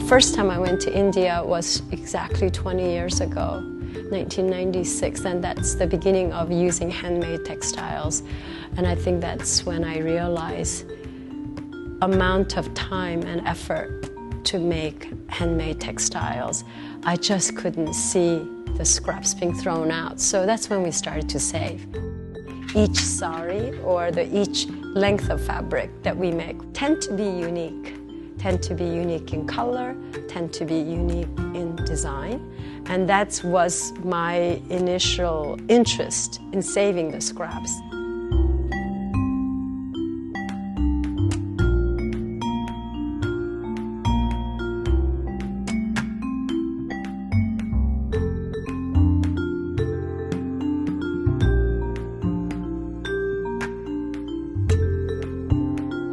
first time I went to India was exactly 20 years ago, 1996, and that's the beginning of using handmade textiles. And I think that's when I realized amount of time and effort to make handmade textiles. I just couldn't see the scraps being thrown out. So that's when we started to save. Each sari or each length of fabric that we make tend to be unique in color, tend to be unique in design. And that was my initial interest in saving the scraps.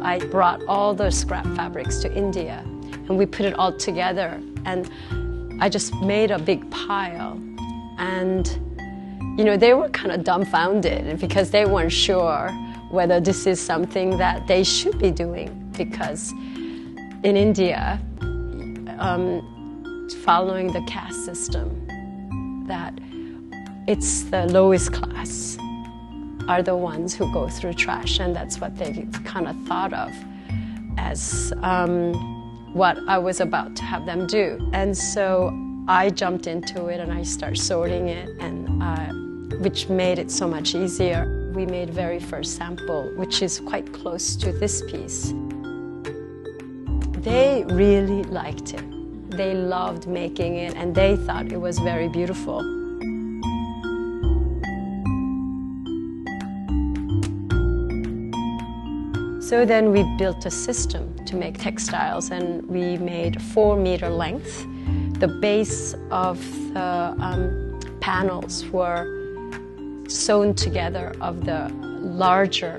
I brought all the scrap fabrics to India and we put it all together, and I just made a big pile. And they were kind of dumbfounded because they weren't sure whether this is something that they should be doing, because in India, following the caste system, that it's the lowest class are the ones who go through trash, and that's what they kind of thought of as what I was about to have them do. And so I jumped into it and I started sorting it, and which made it so much easier. We made very first sample, which is quite close to this piece. They really liked it. They loved making it and they thought it was very beautiful. So then we built a system to make textiles, and we made 4-meter length. The base of the panels were sewn together of the larger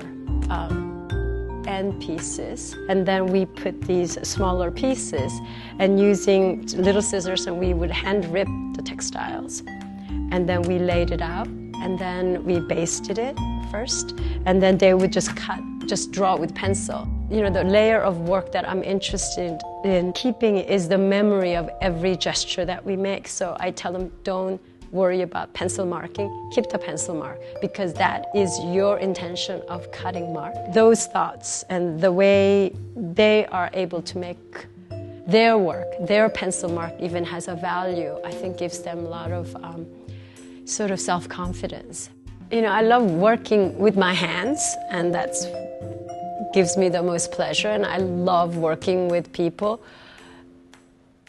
end pieces, and then we put these smaller pieces, and using little scissors, and we would hand rip the textiles, and then we laid it out, and then we basted it first, and then they would just draw with pencil. The layer of work that I'm interested in keeping is the memory of every gesture that we make. So I tell them, don't worry about pencil marking, keep the pencil mark, because that is your intention of cutting mark. Those thoughts and the way they are able to make their work, their pencil mark even has a value, I think gives them a lot of sort of self-confidence. I love working with my hands, and that's gives me the most pleasure, and I love working with people.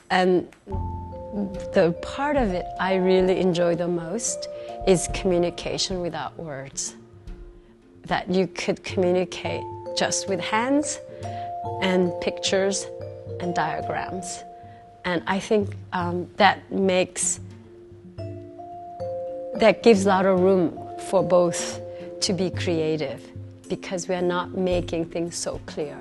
And the part of it I really enjoy the most is communication without words. That you could communicate just with hands and pictures and diagrams. And I think that gives a lot of room for both to be creative, because we are not making things so clear.